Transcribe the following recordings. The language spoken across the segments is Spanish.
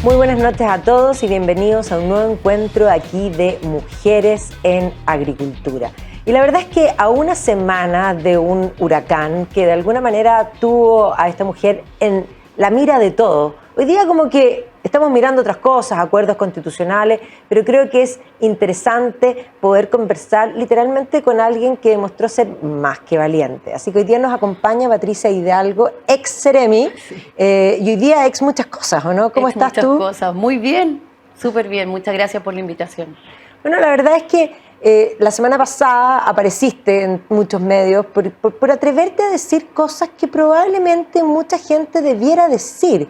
Muy buenas noches a todos y bienvenidos a un nuevo encuentro aquí de Mujeres en Agricultura. Y la verdad es que a una semana de un huracán que de alguna manera tuvo a esta mujer en la mira de todo, hoy día como que estamos mirando otras cosas, acuerdos constitucionales, pero creo que es interesante poder conversar literalmente con alguien que demostró ser más que valiente. Así que hoy día nos acompaña Patricia Hidalgo, ex Seremi, y hoy día ex muchas cosas, ¿o no? ¿Cómo estás tú? Muchas cosas, muy bien, súper bien, muchas gracias por la invitación. Bueno, la verdad es que la semana pasada apareciste en muchos medios por atreverte a decir cosas que probablemente mucha gente debiera decir,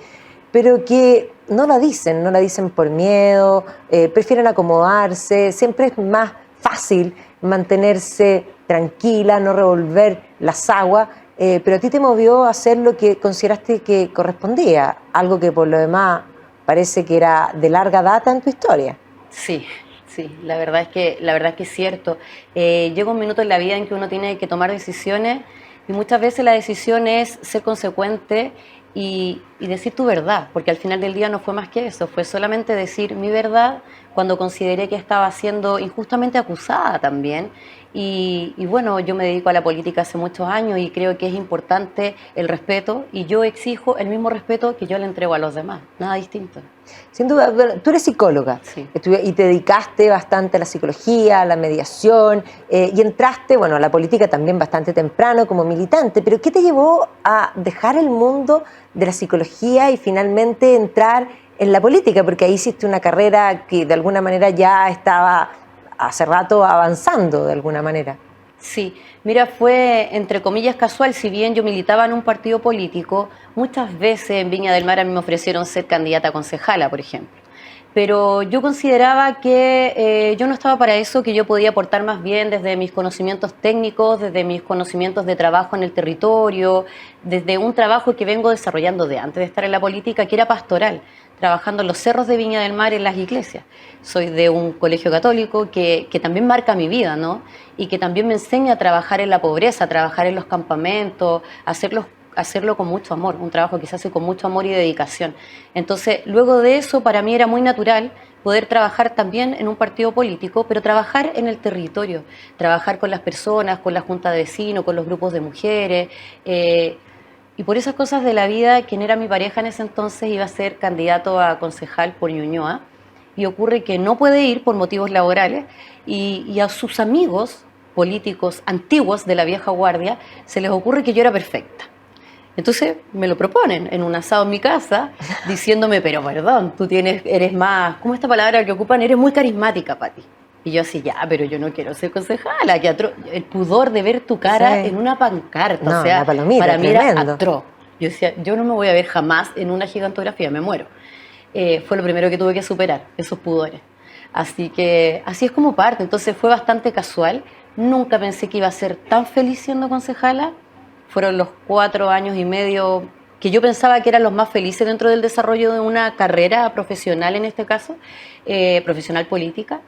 pero que no la dicen por miedo, prefieren acomodarse, siempre es más fácil mantenerse tranquila, no revolver las aguas, pero a ti te movió a hacer lo que consideraste que correspondía, algo que por lo demás parece que era de larga data en tu historia. Sí, la verdad es que es cierto. Llega un minuto en la vida en que uno tiene que tomar decisiones y muchas veces la decisión es ser consecuente y decir tu verdad, porque al final del día no fue más que eso, fue solamente decir mi verdad cuando consideré que estaba siendo injustamente acusada también. Y bueno, yo me dedico a la política hace muchos años y creo que es importante el respeto y yo exijo el mismo respeto que yo le entrego a los demás, nada distinto. Sin duda, bueno, tú eres psicóloga, Sí. y te dedicaste bastante a la psicología, a la mediación, y entraste, bueno, a la política también bastante temprano como militante, pero ¿qué te llevó a dejar el mundo de la psicología y finalmente entrar en la política? Porque ahí hiciste una carrera que de alguna manera ya estaba hace rato avanzando de alguna manera. Sí, mira, fue entre comillas casual, si bien yo militaba en un partido político, muchas veces en Viña del Mar a mí me ofrecieron ser candidata a concejala, por ejemplo. Pero yo consideraba que yo no estaba para eso, que yo podía aportar más bien desde mis conocimientos técnicos, desde mis conocimientos de trabajo en el territorio, desde un trabajo que vengo desarrollando de antes de estar en la política, que era pastoral, trabajando en los cerros de Viña del Mar, en las iglesias. Soy de un colegio católico que también marca mi vida, ¿no? Y que también me enseña a trabajar en la pobreza, a trabajar en los campamentos, hacerlo con mucho amor, un trabajo que se hace con mucho amor y dedicación. Entonces, luego de eso, para mí era muy natural poder trabajar también en un partido político, pero trabajar en el territorio, trabajar con las personas, con la junta de vecinos, con los grupos de mujeres. Y por esas cosas de la vida, quien era mi pareja en ese entonces iba a ser candidato a concejal por Ñuñoa, y ocurre que no puede ir por motivos laborales, y a sus amigos políticos antiguos de la vieja guardia se les ocurre que yo era perfecta. Entonces me lo proponen en un asado en mi casa, diciéndome, pero perdón, eres más, ¿cómo es esta palabra que ocupan? Eres muy carismática, Pati. Y yo así, ya, pero yo no quiero ser concejala, el pudor de ver tu cara en una pancarta, No, o sea, la palomita, para mí tremendo. era atroz. Yo decía, yo no me voy a ver jamás en una gigantografía, me muero. Fue lo primero que tuve que superar, esos pudores. Así que así es como parte, entonces fue bastante casual. Nunca pensé que iba a ser tan feliz siendo concejala. Fueron los 4 años y medio que yo pensaba que eran los más felices dentro del desarrollo de una carrera profesional, en este caso, profesional política.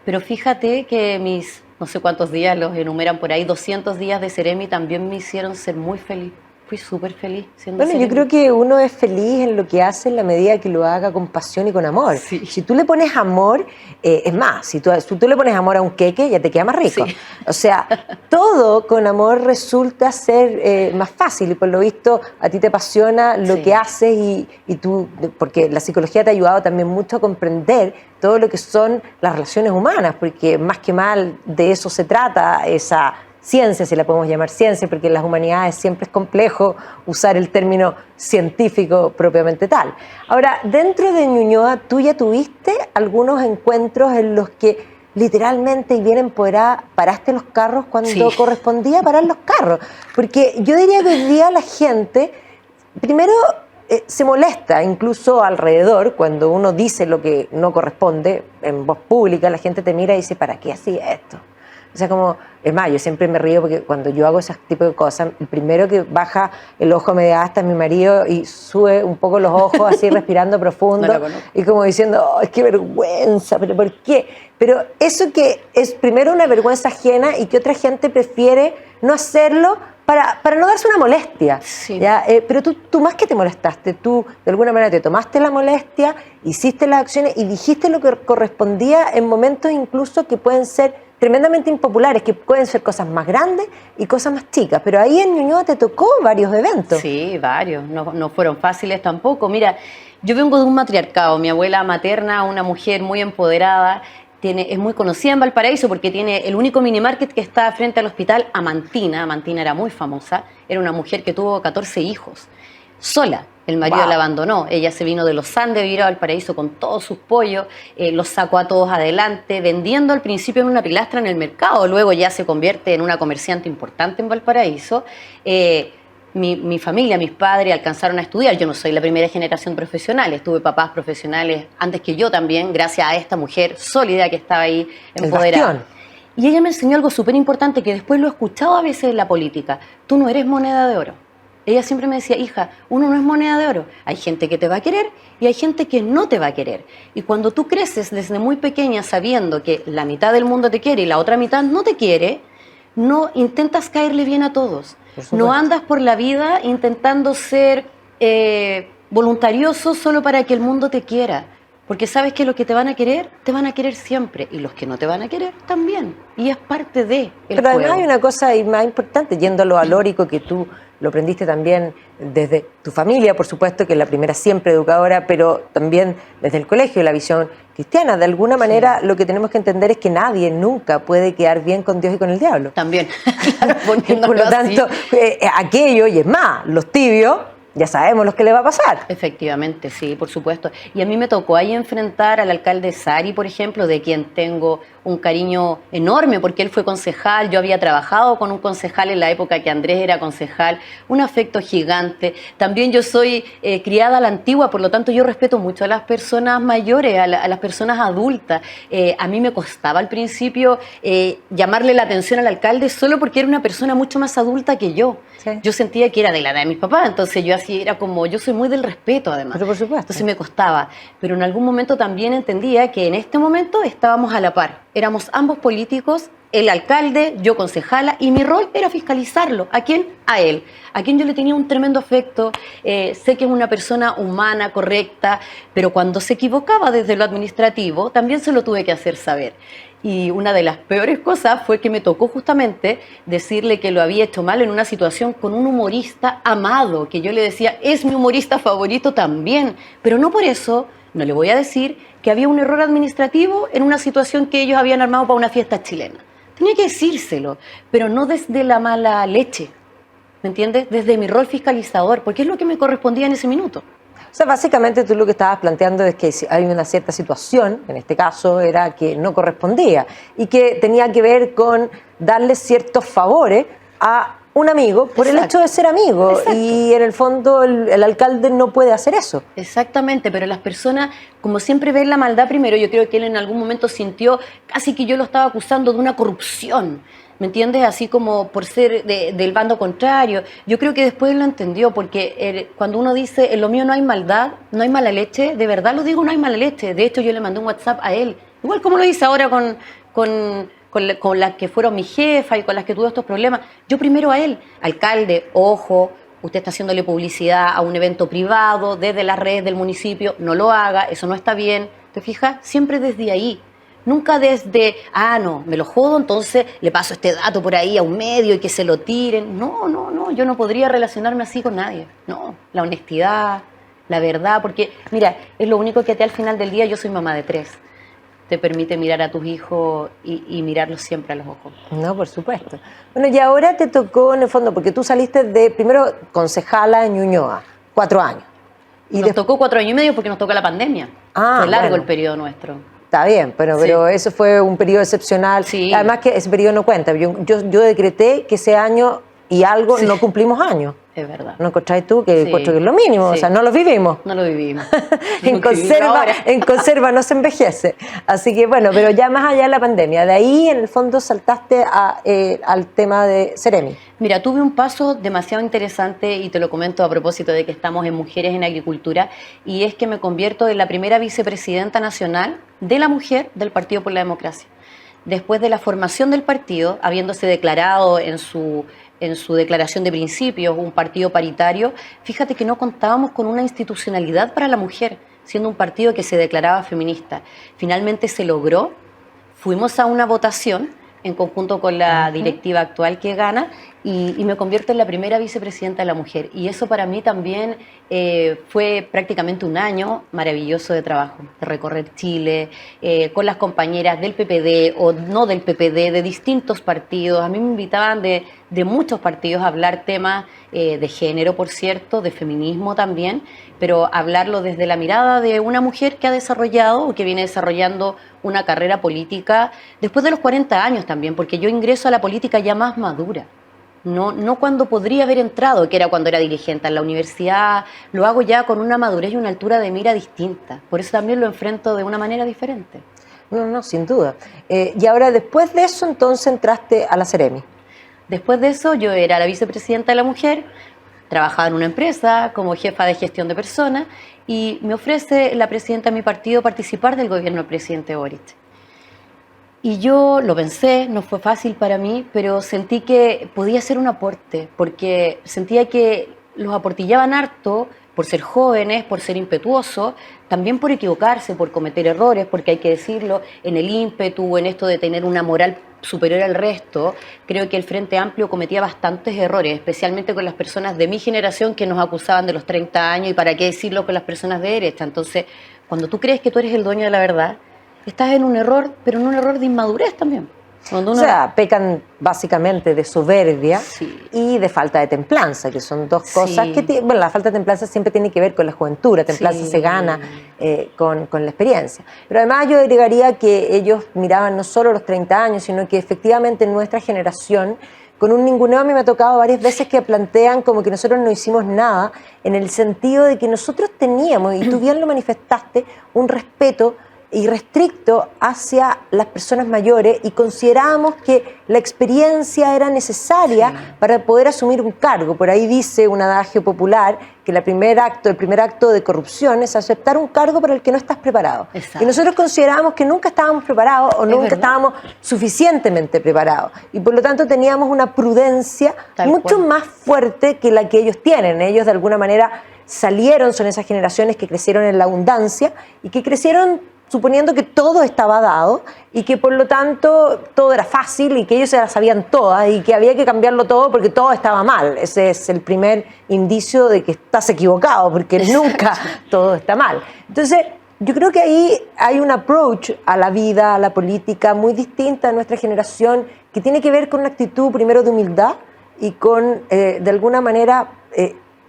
Pero fíjate que mis, no sé cuántos días los enumeran por ahí, 200 días de Seremi también me hicieron ser muy feliz. Fui súper feliz siendo Bueno, Seremi. yo creo que uno es feliz en lo que hace en la medida que lo haga con pasión y con amor. Sí. Si tú le pones amor, es más, si tú le pones amor a un queque, ya te queda más rico. Sí. O sea, todo con amor resulta ser más fácil y por lo visto a ti te apasiona lo Sí. que haces y tú, porque la psicología te ha ayudado también mucho a comprender todo lo que son las relaciones humanas, porque más que mal de eso se trata esa ciencia, si la podemos llamar ciencia, porque en las humanidades siempre es complejo usar el término científico propiamente tal. Ahora, dentro de Ñuñoa, ¿tú ya tuviste algunos encuentros en los que literalmente y bien empoderada paraste los carros cuando Sí. correspondía parar los carros? Porque yo diría que hoy día la gente, primero, se molesta incluso alrededor cuando uno dice lo que no corresponde en voz pública, la gente te mira y dice, ¿para qué hacía esto? O sea, como, es más, yo siempre me río porque cuando yo hago ese tipo de cosas, el primero que baja el ojo me da hasta es mi marido y sube un poco los ojos así respirando profundo. No lo conozco. Y como diciendo, oh, es que vergüenza, pero ¿por qué? Pero eso que es primero una vergüenza ajena y que otra gente prefiere no hacerlo para no darse una molestia. Sí. ¿Ya? Pero tú más que te molestaste, tú de alguna manera te tomaste la molestia, hiciste las acciones y dijiste lo que correspondía en momentos incluso que pueden ser tremendamente impopulares, que pueden ser cosas más grandes y cosas más chicas. Pero ahí en Ñuñoa te tocó varios eventos. Sí, varios. No fueron fáciles tampoco. Mira, yo vengo de un matriarcado. Mi abuela materna, una mujer muy empoderada, es muy conocida en Valparaíso porque tiene el único mini market que está frente al hospital Amantina. Amantina era muy famosa. Era una mujer que tuvo 14 hijos, sola. El marido la abandonó. Ella se vino de los Andes a vivir a Valparaíso con todos sus pollos, los sacó a todos adelante, vendiendo al principio en una pilastra en el mercado. Luego ya se convierte en una comerciante importante en Valparaíso. Mi familia, mis padres alcanzaron a estudiar. Yo no soy la primera generación profesional, tuve papás profesionales antes que yo también, gracias a esta mujer sólida que estaba ahí empoderada. Y ella me enseñó algo súper importante que después lo he escuchado a veces en la política. Tú no eres moneda de oro. Ella siempre me decía, hija, uno no es moneda de oro. Hay gente que te va a querer y hay gente que no te va a querer. Y cuando tú creces desde muy pequeña sabiendo que la mitad del mundo te quiere y la otra mitad no te quiere, no intentas caerle bien a todos. No andas por la vida intentando ser voluntarioso solo para que el mundo te quiera. Porque sabes que los que te van a querer siempre. Y los que no te van a querer, también. Y es parte de el Pero además juego. hay una cosa más importante, yendo a lo valórico, que tú lo aprendiste también desde tu familia, por supuesto, que es la primera siempre educadora, pero también desde el colegio, la visión cristiana. De alguna manera, lo que tenemos que entender es que nadie nunca puede quedar bien con Dios y con el diablo. También. Claro, por lo tanto, aquello, y es más, los tibios, ya sabemos lo que le va a pasar. Efectivamente, sí, por supuesto. Y a mí me tocó ahí enfrentar al alcalde Sari, por ejemplo, de quien tengo un cariño enorme, porque él fue concejal, yo había trabajado con un concejal en la época que Andrés era concejal, un afecto gigante. También yo soy criada a la antigua, por lo tanto yo respeto mucho a las personas mayores, a las personas adultas. A mí me costaba al principio llamarle la atención al alcalde solo porque era una persona mucho más adulta que yo. Sí. Yo sentía que era de la edad de mis papás, entonces yo así era como, yo soy muy del respeto además. Pero por supuesto. Entonces me costaba, pero en algún momento también entendía que en este momento estábamos a la par. Éramos ambos políticos, el alcalde, yo concejala, y mi rol era fiscalizarlo. ¿A quién? A él. A quien yo le tenía un tremendo afecto. Sé que es una persona humana, correcta, pero cuando se equivocaba desde lo administrativo, también se lo tuve que hacer saber. Y una de las peores cosas fue que me tocó justamente decirle que lo había hecho mal en una situación con un humorista amado, que yo le decía, es mi humorista favorito también, pero no por eso no le voy a decir que había un error administrativo en una situación que ellos habían armado para una fiesta chilena. Tenía que decírselo, pero no desde la mala leche, ¿me entiendes? Desde mi rol fiscalizador, porque es lo que me correspondía en ese minuto. O sea, básicamente tú lo que estabas planteando es que hay una cierta situación, en este caso era que no correspondía, y que tenía que ver con darle ciertos favores a un amigo por el hecho de ser amigo. Exacto. Y en el fondo el alcalde no puede hacer eso. Exactamente, pero las personas, como siempre ven la maldad primero, yo creo que él en algún momento sintió casi que yo lo estaba acusando de una corrupción, ¿me entiendes? Así como por ser del bando contrario. Yo creo que después lo entendió, porque cuando uno dice, en lo mío no hay maldad, no hay mala leche, de verdad lo digo, no hay mala leche. De hecho, yo le mandé un WhatsApp a él, igual como lo hice ahora con las que fueron mi jefa y con las que tuve estos problemas. Yo primero a él, alcalde, ojo, usted está haciéndole publicidad a un evento privado desde las redes del municipio, no lo haga, eso no está bien. ¿Te fijas? Siempre desde ahí. Nunca desde, no, me lo jodo, entonces le paso este dato por ahí a un medio y que se lo tiren. No, yo no podría relacionarme así con nadie. No, la honestidad, la verdad, porque mira, es lo único que al final del día, yo soy mamá de 3. Te permite mirar a tus hijos y mirarlos siempre a los ojos. No, por supuesto. Bueno, y ahora te tocó, en el fondo, porque tú saliste de, primero, concejala en Ñuñoa, 4 años. Y nos tocó 4 años y medio porque nos tocó la pandemia. Fue largo el periodo nuestro. Está bien, pero eso fue un periodo excepcional. Sí. Además que ese periodo no cuenta. Yo decreté que ese año y algo no cumplimos años. Es verdad. ¿No encontráis tú que encuentro que es lo mínimo? Sí. O sea, no lo vivimos. No lo vivimos. En conserva no se envejece. Así que bueno, pero ya más allá de la pandemia, de ahí en el fondo saltaste al tema de Ceremi. Mira, tuve un paso demasiado interesante y te lo comento a propósito de que estamos en Mujeres en Agricultura, y es que me convierto en la primera vicepresidenta nacional de la mujer del Partido por la Democracia. después de la formación del partido, habiéndose declarado en su declaración de principios un partido paritario, fíjate que no contábamos con una institucionalidad para la mujer, siendo un partido que se declaraba feminista. Finalmente se logró, fuimos a una votación en conjunto con la directiva actual que gana y me convierto en la primera vicepresidenta de la mujer. Y eso para mí también fue prácticamente un año maravilloso de trabajo, de recorrer Chile con las compañeras del PPD o no del PPD, de distintos partidos. A mí me invitaban de muchos partidos a hablar temas de género, por cierto, de feminismo también, pero hablarlo desde la mirada de una mujer que ha desarrollado o que viene desarrollando una carrera política después de los 40 años también, porque yo ingreso a la política ya más madura. No cuando podría haber entrado, que era cuando era dirigente en la universidad, lo hago ya con una madurez y una altura de mira distinta. Por eso también lo enfrento de una manera diferente. No, sin duda. Y ahora, después de eso, entonces entraste a la Ceremi. Después de eso, yo era la vicepresidenta de la mujer, trabajaba en una empresa como jefa de gestión de personas y me ofrece la presidenta de mi partido participar del gobierno del presidente Boric. Y yo lo pensé, no fue fácil para mí, pero sentí que podía hacer un aporte, porque sentía que los aportillaban harto por ser jóvenes, por ser impetuosos, también por equivocarse, por cometer errores, porque hay que decirlo, en el ímpetu, en esto de tener una moral superior al resto, creo que el Frente Amplio cometía bastantes errores, especialmente con las personas de mi generación que nos acusaban de los 30 años y para qué decirlo con las personas de derecha. Entonces, cuando tú crees que tú eres el dueño de la verdad, estás en un error, pero en un error de inmadurez también. O sea, pecan básicamente de soberbia y de falta de templanza, que son dos cosas que... Bueno, la falta de templanza siempre tiene que ver con la juventud, la templanza se gana con la experiencia. Pero además yo agregaría que ellos miraban no solo los 30 años, sino que efectivamente en nuestra generación, con un ninguneo a mí me ha tocado varias veces que plantean como que nosotros no hicimos nada, en el sentido de que nosotros teníamos, y tú bien lo manifestaste, un respeto irrestricto hacia las personas mayores y considerábamos que la experiencia era necesaria para poder asumir un cargo. Por ahí dice un adagio popular que el primer acto de corrupción es aceptar un cargo para el que no estás preparado. Exacto. Y nosotros considerábamos que nunca estábamos preparados o nunca estábamos suficientemente preparados. Y por lo tanto teníamos una prudencia mucho más fuerte que la que ellos tienen. Ellos de alguna manera son esas generaciones que crecieron en la abundancia y que crecieron suponiendo que todo estaba dado y que por lo tanto todo era fácil y que ellos se las sabían todas y que había que cambiarlo todo porque todo estaba mal. Ese es el primer indicio de que estás equivocado, porque nunca todo está mal. Entonces, yo creo que ahí hay un approach a la vida, a la política, muy distinta a nuestra generación, que tiene que ver con una actitud primero de humildad y con, de alguna manera,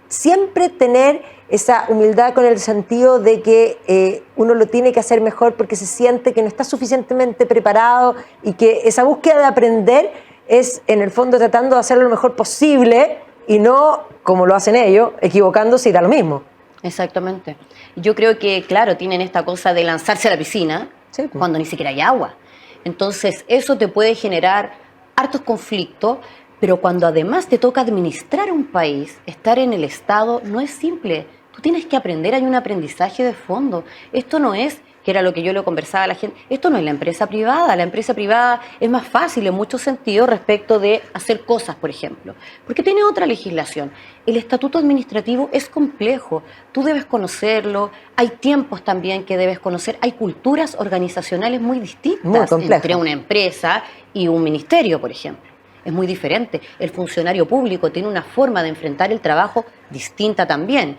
siempre tener esa humildad con el sentido de que uno lo tiene que hacer mejor porque se siente que no está suficientemente preparado y que esa búsqueda de aprender es en el fondo tratando de hacerlo lo mejor posible y no, como lo hacen ellos, equivocándose y da lo mismo. Exactamente. Yo creo que, claro, tienen esta cosa de lanzarse a la piscina cuando ni siquiera hay agua. Entonces, eso te puede generar hartos conflictos, pero cuando además te toca administrar un país, estar en el Estado, no es simple. Tú tienes que aprender, hay un aprendizaje de fondo. Esto no es, que era lo que yo le conversaba a la gente, esto no es la empresa privada. La empresa privada es más fácil en muchos sentidos respecto de hacer cosas, por ejemplo, porque tiene otra legislación. El estatuto administrativo es complejo, tú debes conocerlo, hay tiempos también que debes conocer, hay culturas organizacionales muy distintas entre una empresa y un ministerio, por ejemplo. Es muy diferente. El funcionario público tiene una forma de enfrentar el trabajo distinta también.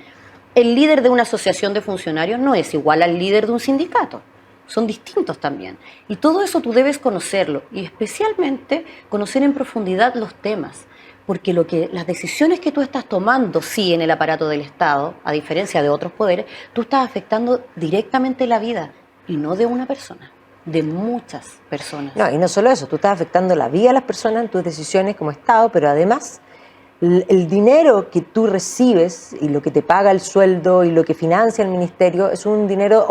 El líder de una asociación de funcionarios no es igual al líder de un sindicato. Son distintos también. Y todo eso tú debes conocerlo. Y especialmente conocer en profundidad los temas. Porque las decisiones que tú estás tomando, sí, en el aparato del Estado, a diferencia de otros poderes, tú estás afectando directamente la vida. Y no de una persona. De muchas personas. No, y no solo eso, tú estás afectando la vida de las personas en tus decisiones como Estado, pero además el dinero que tú recibes y lo que te paga el sueldo y lo que financia el ministerio es un dinero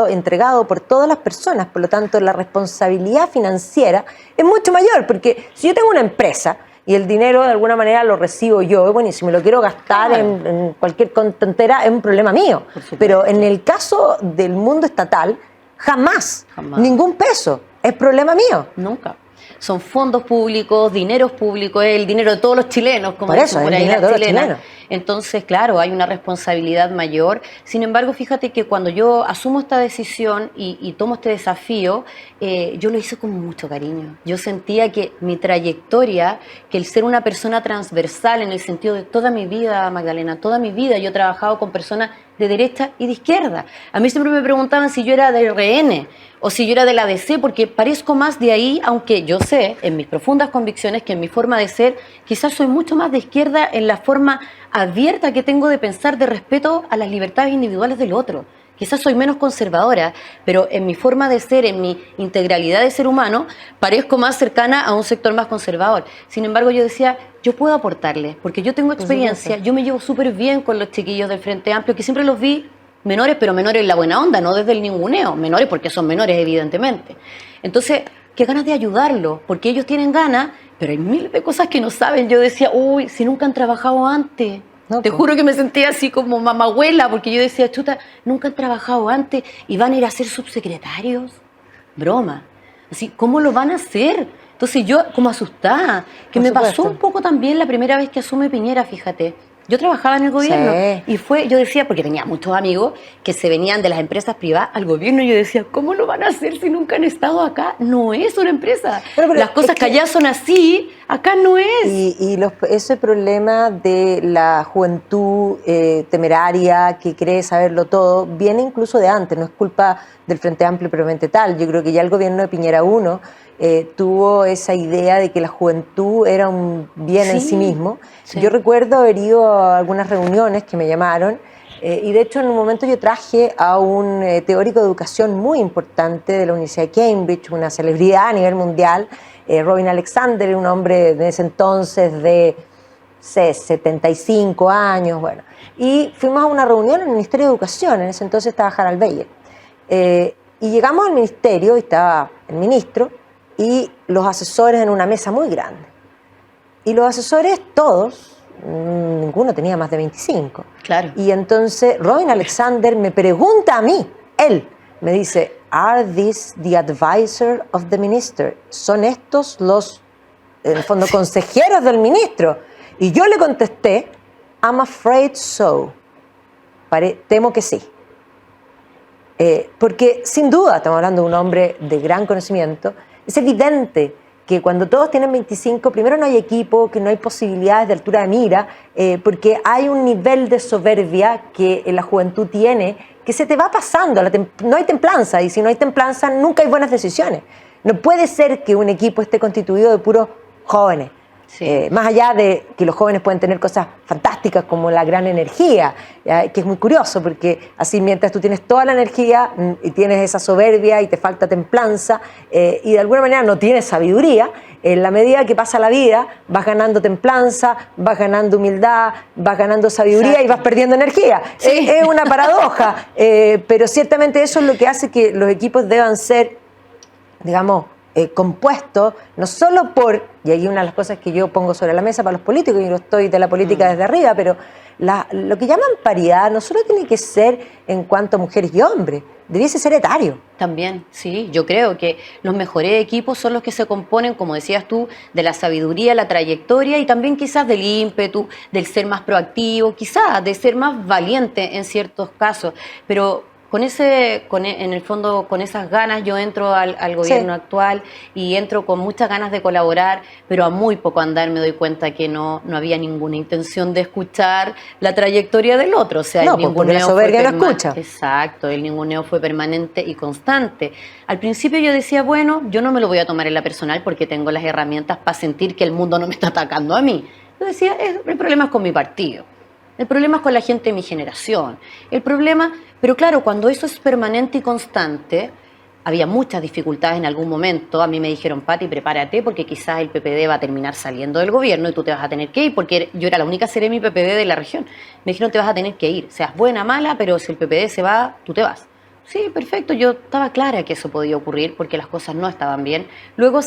entregado por todas las personas, por lo tanto la responsabilidad financiera es mucho mayor, porque si yo tengo una empresa y el dinero de alguna manera lo recibo yo, bueno, y si me lo quiero gastar en cualquier tontera es un problema mío, pero en el caso del mundo estatal, jamás, ningún peso ¿Es problema mío? Nunca. Son fondos públicos, dineros públicos, es el dinero de todos los chilenos, como Por eso, dicen por el ahí dinero las de todos los chilenas. chilenos. Entonces, claro, hay una responsabilidad mayor. Sin embargo, fíjate que cuando yo asumo esta decisión y tomo este desafío, yo lo hice con mucho cariño. Yo sentía que mi trayectoria, que el ser una persona transversal en el sentido de toda mi vida, Magdalena, toda mi vida yo he trabajado con personas de derecha y de izquierda. A mí siempre me preguntaban si yo era de RN o si yo era de la DC, porque parezco más de ahí, aunque yo sé, en mis profundas convicciones, que en mi forma de ser, quizás soy mucho más de izquierda en la forma abierta que tengo de pensar de respeto a las libertades individuales del otro. Quizás soy menos conservadora, pero en mi forma de ser, en mi integralidad de ser humano, parezco más cercana a un sector más conservador. Sin embargo, yo decía, yo puedo aportarle, porque yo tengo experiencia, yo me llevo súper bien con los chiquillos del Frente Amplio, que siempre los vi menores, pero menores en la buena onda, no desde el ninguneo, menores porque son menores, evidentemente. Entonces, qué ganas de ayudarlos, porque ellos tienen ganas, pero hay mil de cosas que no saben. Yo decía, uy, si nunca han trabajado antes. No, Te pues. juro que me sentía así como mamahuela, porque yo decía, chuta, nunca han trabajado antes y van a ir a ser subsecretarios. Broma. Así, ¿cómo lo van a hacer? Entonces yo, como asustada, que Por me supuesto. pasó un poco también la primera vez que asume Piñera, fíjate. Yo trabajaba en el gobierno y yo decía, porque tenía muchos amigos que se venían de las empresas privadas al gobierno, y yo decía, ¿cómo lo van a hacer si nunca han estado acá? No es una empresa. Pero las cosas que allá son así, acá no es. Y ese problema de la juventud temeraria que cree saberlo todo viene incluso de antes, no es culpa del Frente Amplio propiamente tal. Yo creo que ya el gobierno de Piñera I tuvo esa idea de que la juventud era un bien en sí mismo. Sí. Yo recuerdo haber ido a algunas reuniones que me llamaron y de hecho en un momento yo traje a un teórico de educación muy importante de la Universidad de Cambridge, una celebridad a nivel mundial, Robin Alexander, un hombre de ese entonces de 75 años, bueno. Y fuimos a una reunión en el Ministerio de Educación, en ese entonces estaba Harald Beyer. Y llegamos al ministerio y estaba el ministro y los asesores en una mesa muy grande. Y los asesores todos, ninguno tenía más de 25. Claro. Y entonces Robin Alexander me pregunta a mí, él me dice, ¿Are these the advisor of the minister? ¿Son estos los, en el fondo, consejeros del ministro? Y yo le contesté, I'm afraid so. Temo que sí. Porque sin duda estamos hablando de un hombre de gran conocimiento. Es evidente que cuando todos tienen 25, primero no hay equipo, que no hay posibilidades de altura de mira, porque hay un nivel de soberbia que la juventud tiene, que se te va pasando, no hay templanza, y si no hay templanza nunca hay buenas decisiones. No puede ser que un equipo esté constituido de puros jóvenes. Sí. Más allá de que los jóvenes pueden tener cosas fantásticas como la gran energía, que es muy curioso porque así mientras tú tienes toda la energía y tienes esa soberbia y te falta templanza y de alguna manera no tienes sabiduría, en la medida que pasa la vida vas ganando templanza, vas ganando humildad, vas ganando sabiduría. Exacto. Y vas perdiendo energía. Sí. Es una paradoja, pero ciertamente eso es lo que hace que los equipos deban ser, digamos, compuesto no solo por, y ahí una de las cosas que yo pongo sobre la mesa para los políticos, y no estoy de la política desde arriba, pero lo que llaman paridad no solo tiene que ser en cuanto a mujeres y hombres, debiese ser etario. También, sí, yo creo que los mejores equipos son los que se componen, como decías tú, de la sabiduría, la trayectoria y también quizás del ímpetu, del ser más proactivo, quizás de ser más valiente en ciertos casos, pero en el fondo, con esas ganas yo entro al gobierno actual y entro con muchas ganas de colaborar, pero a muy poco andar me doy cuenta que no había ninguna intención de escuchar la trayectoria del otro. O sea, el ninguneo la soberbia no escucha. Exacto, el ninguneo fue permanente y constante. Al principio yo decía, bueno, yo no me lo voy a tomar en la personal porque tengo las herramientas para sentir que el mundo no me está atacando a mí. Yo decía, el problema es con mi partido. El problema es con la gente de mi generación. Pero claro, cuando eso es permanente y constante, había muchas dificultades en algún momento. A mí me dijeron, Pati, prepárate porque quizás el PPD va a terminar saliendo del gobierno y tú te vas a tener que ir, porque yo era la única seremi PPD de la región. Me dijeron, te vas a tener que ir, seas buena o mala, pero si el PPD se va, tú te vas. Sí, perfecto, yo estaba clara que eso podía ocurrir porque las cosas no estaban bien. Luego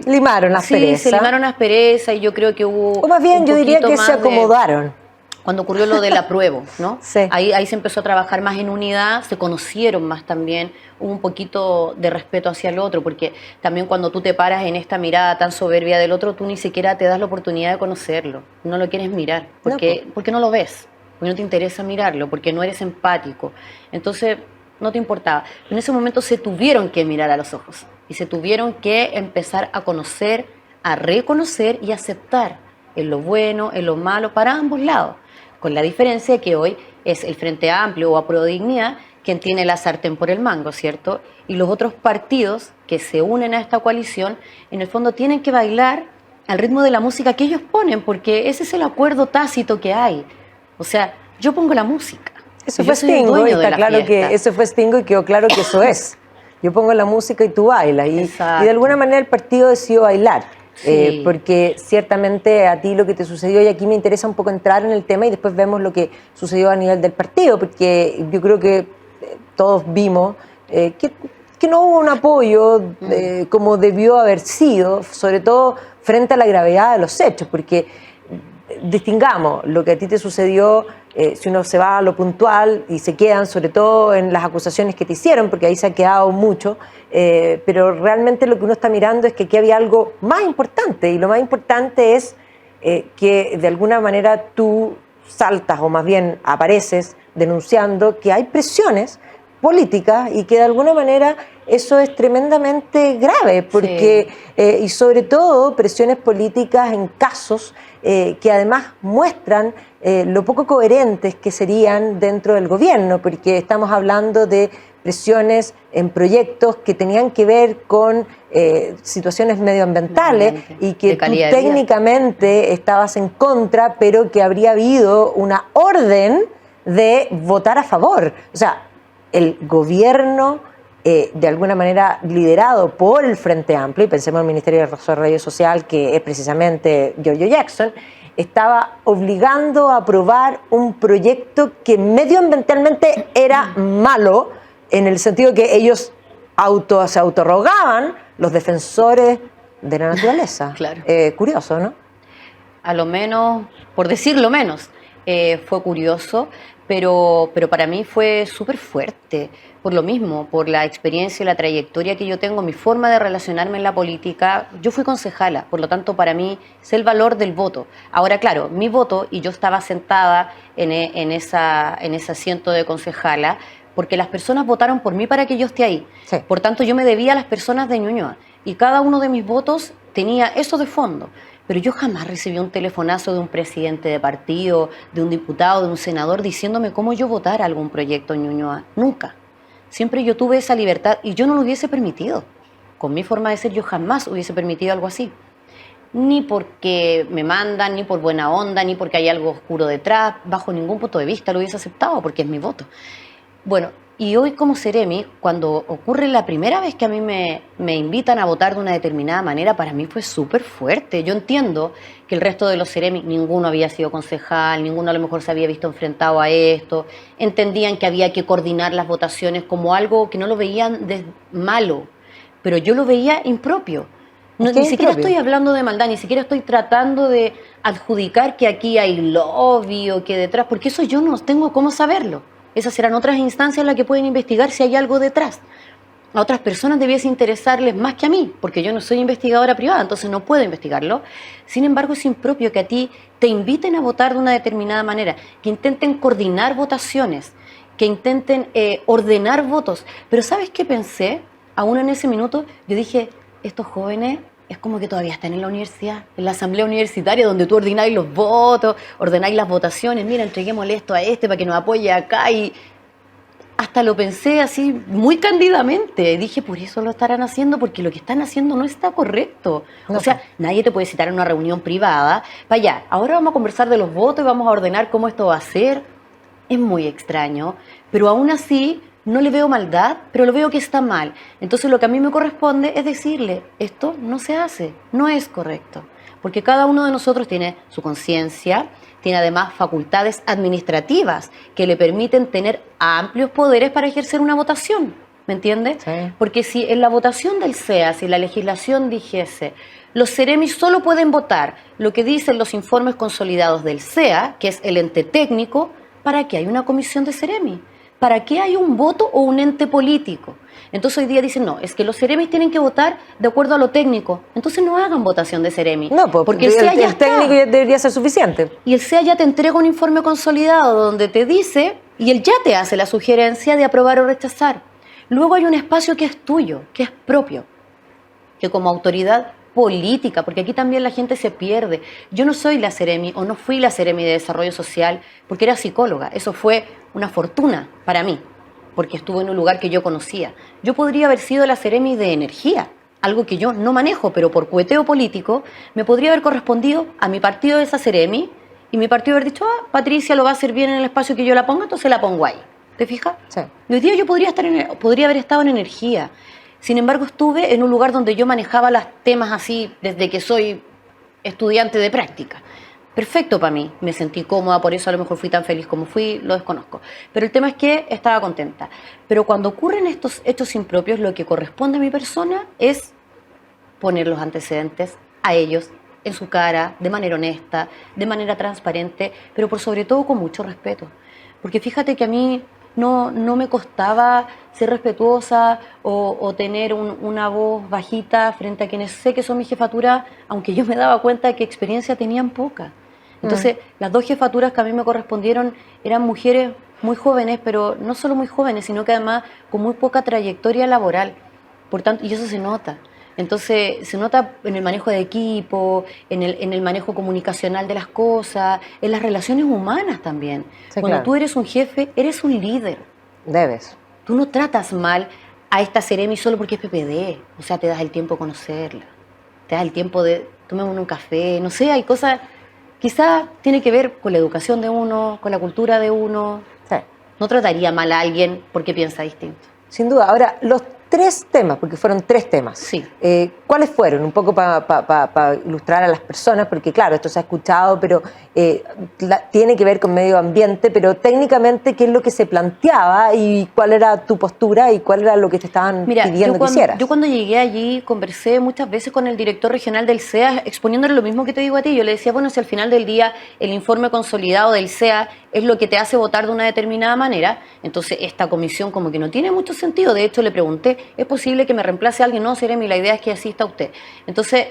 limaron las perezas. Sí, se limaron las perezas y yo creo que hubo. O más bien, yo diría que se acomodaron. cuando ocurrió lo del apruebo, ¿no? Sí. Ahí se empezó a trabajar más en unidad, se conocieron más también, hubo un poquito de respeto hacia el otro, porque también cuando tú te paras en esta mirada tan soberbia del otro, tú ni siquiera te das la oportunidad de conocerlo, no lo quieres mirar, porque no lo ves, porque no te interesa mirarlo, porque no eres empático. Entonces, no te importaba. En ese momento se tuvieron que mirar a los ojos y se tuvieron que empezar a conocer, a reconocer y aceptar en lo bueno, en lo malo, para ambos lados. Con la diferencia de que hoy es el Frente Amplio o Apruebo Dignidad quien tiene la sartén por el mango, ¿cierto? Y los otros partidos que se unen a esta coalición, en el fondo tienen que bailar al ritmo de la música que ellos ponen, porque ese es el acuerdo tácito que hay. O sea, yo pongo la música. Eso fue Stingo, y está claro que eso fue Stingo y quedó claro que eso es. Yo pongo la música y tú bailas. Y de alguna manera el partido decidió bailar. Sí. Porque ciertamente a ti lo que te sucedió, y aquí me interesa un poco entrar en el tema y después vemos lo que sucedió a nivel del partido, porque yo creo que todos vimos que no hubo un apoyo como debió haber sido, sobre todo frente a la gravedad de los hechos, porque distingamos lo que a ti te sucedió, si uno se va a lo puntual y se quedan sobre todo en las acusaciones que te hicieron, porque ahí se ha quedado mucho, pero realmente lo que uno está mirando es que aquí había algo más importante, y lo más importante es que de alguna manera tú saltas, o más bien apareces denunciando que hay presiones políticas y que de alguna manera eso es tremendamente grave, porque y sobre todo presiones políticas en casos que además muestran lo poco coherentes que serían dentro del gobierno, porque estamos hablando de presiones en proyectos que tenían que ver con situaciones medioambientales y que tú técnicamente estabas en contra, pero que habría habido una orden de votar a favor. O sea, el gobierno, de alguna manera liderado por el Frente Amplio, y pensemos en el Ministerio de Desarrollo Social, que es precisamente Giorgio Jackson, estaba obligando a aprobar un proyecto que medioambientalmente era malo, en el sentido que ellos se autorrogaban los defensores de la naturaleza. Claro. Curioso, ¿no? A lo menos, por decirlo menos, fue curioso, pero para mí fue súper fuerte, por lo mismo, por la experiencia y la trayectoria que yo tengo, mi forma de relacionarme en la política. Yo fui concejala, por lo tanto para mí sé el valor del voto. Ahora, claro, mi voto, y yo estaba sentada en ese asiento de concejala, porque las personas votaron por mí para que yo esté ahí. Sí. Por tanto, yo me debía a las personas de Ñuñoa, y cada uno de mis votos tenía eso de fondo. Pero yo jamás recibí un telefonazo de un presidente de partido, de un diputado, de un senador, diciéndome cómo yo votara algún proyecto en Ñuñoa. Nunca. Siempre yo tuve esa libertad y yo no lo hubiese permitido. Con mi forma de ser yo jamás hubiese permitido algo así. Ni porque me mandan, ni por buena onda, ni porque hay algo oscuro detrás. Bajo ningún punto de vista lo hubiese aceptado porque es mi voto. Bueno, y hoy como Seremi, cuando ocurre la primera vez que a mí me invitan a votar de una determinada manera, para mí fue súper fuerte. Yo entiendo que el resto de los Seremi, ninguno había sido concejal, ninguno a lo mejor se había visto enfrentado a esto, entendían que había que coordinar las votaciones como algo que no lo veían de malo, pero yo lo veía impropio. No, ni siquiera estoy hablando de maldad, ni siquiera estoy tratando de adjudicar que aquí hay lobby o que detrás, porque eso yo no tengo cómo saberlo. Esas serán otras instancias en las que pueden investigar si hay algo detrás. A otras personas debiese interesarles más que a mí, porque yo no soy investigadora privada, entonces no puedo investigarlo. Sin embargo, es impropio que a ti te inviten a votar de una determinada manera, que intenten coordinar votaciones, que intenten ordenar votos. Pero ¿sabes qué pensé? Aún en ese minuto, yo dije, estos jóvenes es como que todavía están en la universidad, en la asamblea universitaria, donde tú ordenáis los votos, ordenáis las votaciones, mira, entreguémosle esto a este para que nos apoye acá, y hasta lo pensé así muy cándidamente. Dije, por eso lo estarán haciendo, porque lo que están haciendo no está correcto. No. O sea, nadie te puede citar en una reunión privada, para allá, ahora vamos a conversar de los votos y vamos a ordenar cómo esto va a ser. Es muy extraño, pero aún así no le veo maldad, pero lo veo que está mal. Entonces lo que a mí me corresponde es decirle, esto no se hace, no es correcto. Porque cada uno de nosotros tiene su conciencia, tiene además facultades administrativas que le permiten tener amplios poderes para ejercer una votación, ¿me entiendes? Sí. Porque si en la votación del CEA, si la legislación dijese, Los Ceremis solo pueden votar lo que dicen los informes consolidados del CEA, que es el ente técnico. ¿Para qué hay una comisión de Ceremi? ¿Para qué hay un voto o un ente político? Entonces hoy día dicen, no, es que los Ceremis tienen que votar de acuerdo a lo técnico. Entonces no hagan votación de Ceremi. No, porque el CEA ya el técnico ya debería ser suficiente. Y el CEA ya te entrega un informe consolidado donde te dice, y él ya te hace la sugerencia de aprobar o rechazar. Luego hay un espacio que es tuyo, que es propio, que como autoridad política, porque aquí también la gente se pierde. Yo no soy la Ceremi o no fui la Ceremi de Desarrollo Social porque era psicóloga. Eso fue una fortuna para mí, porque estuve en un lugar que yo conocía. Yo podría haber sido la Ceremi de Energía, algo que yo no manejo, pero por cueteo político me podría haber correspondido a mi partido de esa Ceremi y mi partido haber dicho, Patricia lo va a hacer bien en el espacio que yo la ponga, entonces la pongo ahí. ¿Te fijas? Sí. Y hoy día yo podría haber estado en Energía. Sin embargo, estuve en un lugar donde yo manejaba los temas así desde que soy estudiante de práctica. Perfecto para mí, me sentí cómoda, por eso a lo mejor fui tan feliz como fui, lo desconozco. Pero el tema es que estaba contenta. Pero cuando ocurren estos hechos impropios, lo que corresponde a mi persona es poner los antecedentes a ellos en su cara, de manera honesta, de manera transparente, pero por sobre todo con mucho respeto. Porque fíjate que a mí no me costaba ser respetuosa o tener una voz bajita frente a quienes sé que son mi jefatura, aunque yo me daba cuenta de que experiencia tenían poca. Entonces, las dos jefaturas que a mí me correspondieron eran mujeres muy jóvenes, pero no solo muy jóvenes, sino que además con muy poca trayectoria laboral. Por tanto, y eso se nota. Entonces, se nota en el manejo de equipo, en el manejo comunicacional de las cosas, en las relaciones humanas también. Sí, Cuando claro. tú eres un jefe, eres un líder. Debes. Tú no tratas mal a esta Ceremi solo porque es PPD. O sea, te das el tiempo de conocerla. Te das el tiempo de tomarme un café. No sé, hay cosas... Quizás tiene que ver con la educación de uno, con la cultura de uno. Sí. No trataría mal a alguien porque piensa distinto. Sin duda. Ahora, los 3 temas, porque fueron 3 temas. Sí. ¿Cuáles fueron? Un poco para ilustrar a las personas, porque claro, esto se ha escuchado, pero tiene que ver con medio ambiente, pero técnicamente, ¿qué es lo que se planteaba y cuál era tu postura y cuál era lo que te estaban pidiendo que hicieras? Yo cuando llegué allí conversé muchas veces con el director regional del CEA, exponiéndole lo mismo que te digo a ti. Yo le decía, bueno, si al final del día el informe consolidado del CEA es lo que te hace votar de una determinada manera, entonces esta comisión como que no tiene mucho sentido. De hecho, le pregunté, ¿es posible que me reemplace a alguien? No, Ceremi, la idea es que asista usted. Entonces,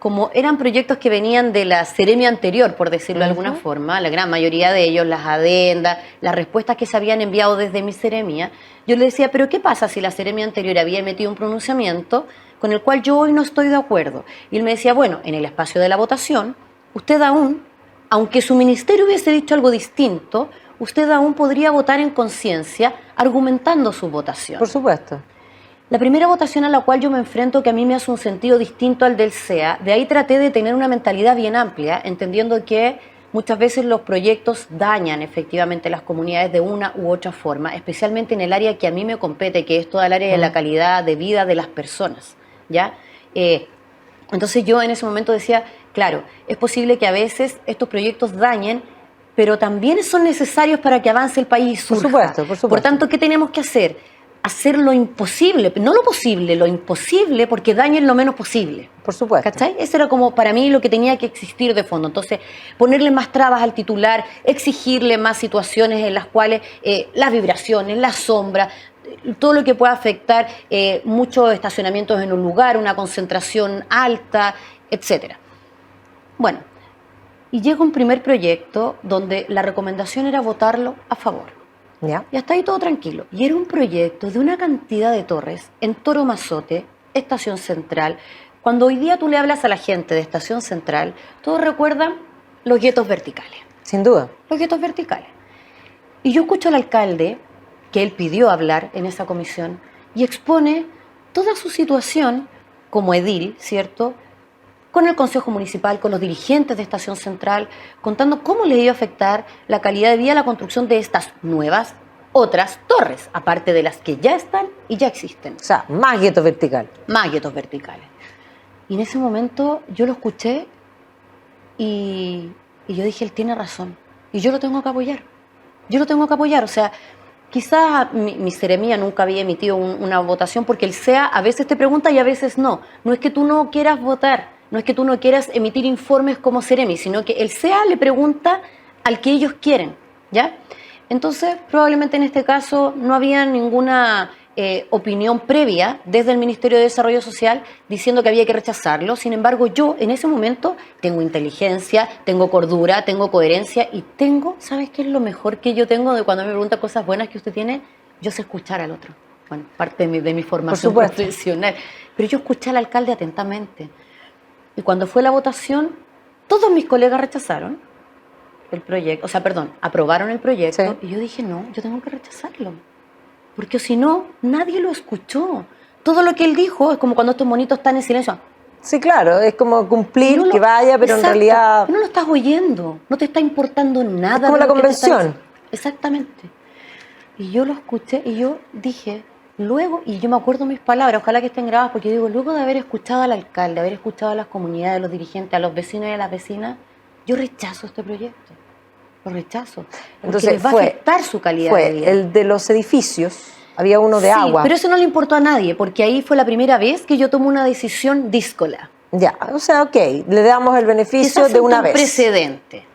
como eran proyectos que venían de la Ceremi anterior, por decirlo de alguna forma, la gran mayoría de ellos, las adendas, las respuestas que se habían enviado desde mi Ceremia, yo le decía, pero ¿qué pasa si la Ceremi anterior había emitido un pronunciamiento con el cual yo hoy no estoy de acuerdo? Y él me decía, bueno, en el espacio de la votación, usted aún, aunque su ministerio hubiese dicho algo distinto, usted aún podría votar en conciencia argumentando su votación. Por supuesto. La primera votación a la cual yo me enfrento, que a mí me hace un sentido distinto al del CEA, de ahí traté de tener una mentalidad bien amplia, entendiendo que muchas veces los proyectos dañan efectivamente las comunidades de una u otra forma, especialmente en el área que a mí me compete, que es toda el área de la calidad de vida de las personas, ¿ya? Entonces yo en ese momento decía, claro, es posible que a veces estos proyectos dañen, pero también son necesarios para que avance el país y surja. Por supuesto, por supuesto. Por tanto, ¿qué tenemos que hacer? Hacer lo imposible, no lo posible, lo imposible, porque dañen lo menos posible. Por supuesto. ¿Cachai? Eso era como para mí lo que tenía que existir de fondo. Entonces, ponerle más trabas al titular, exigirle más situaciones en las cuales las vibraciones, las sombras, todo lo que pueda afectar muchos estacionamientos en un lugar, una concentración alta, etcétera. Bueno, y llega un primer proyecto donde la recomendación era votarlo a favor. ¿Ya? Y hasta ahí todo tranquilo. Y era un proyecto de una cantidad de torres en Toro Mazote, Estación Central. Cuando hoy día tú le hablas a la gente de Estación Central, todos recuerdan los guetos verticales. Sin duda. Los guetos verticales. Y yo escucho al alcalde, que él pidió hablar en esa comisión, y expone toda su situación como edil, ¿cierto?, con el Consejo Municipal, con los dirigentes de Estación Central, contando cómo les iba a afectar la calidad de vida la construcción de estas nuevas, otras torres, aparte de las que ya están y ya existen. O sea, más gueto vertical. Más guetos verticales. Y en ese momento yo lo escuché y yo dije, él tiene razón. Y yo lo tengo que apoyar. Yo lo tengo que apoyar. O sea, quizás mi Ceremía nunca había emitido una votación porque el CEA a veces te pregunta y a veces no. No es que tú no quieras votar, No es que tú no quieras emitir informes como Ceremi, sino que el CEA le pregunta al que ellos quieren, ¿ya? Entonces, probablemente en este caso no había ninguna opinión previa desde el Ministerio de Desarrollo Social diciendo que había que rechazarlo. Sin embargo, yo en ese momento tengo inteligencia, tengo cordura, tengo coherencia y tengo, ¿sabes qué es lo mejor que yo tengo de cuando me pregunta cosas buenas que usted tiene? Yo sé escuchar al otro. Bueno, parte de mi formación profesional. Pero yo escuché al alcalde atentamente. Y cuando fue la votación, todos mis colegas rechazaron el proyecto, o sea, perdón, aprobaron el proyecto. Sí. Y yo dije, no, yo tengo que rechazarlo. Porque si no, nadie lo escuchó. Todo lo que él dijo es como cuando estos monitos están en silencio. Sí, claro, es como cumplir que vaya, pero exacto, en realidad... No lo estás oyendo, no te está importando nada. Es como la convención. Exactamente. Y yo lo escuché y yo dije, luego, y yo me acuerdo mis palabras, ojalá que estén grabadas, porque digo, luego de haber escuchado al alcalde, haber escuchado a las comunidades, a los dirigentes, a los vecinos y a las vecinas, yo rechazo este proyecto. Lo rechazo. Entonces les va a afectar su calidad de vida. El de los edificios, había uno de agua. Pero eso no le importó a nadie, porque ahí fue la primera vez que yo tomo una decisión díscola. Ya, o sea, ok, le damos el beneficio de una vez. Precedente.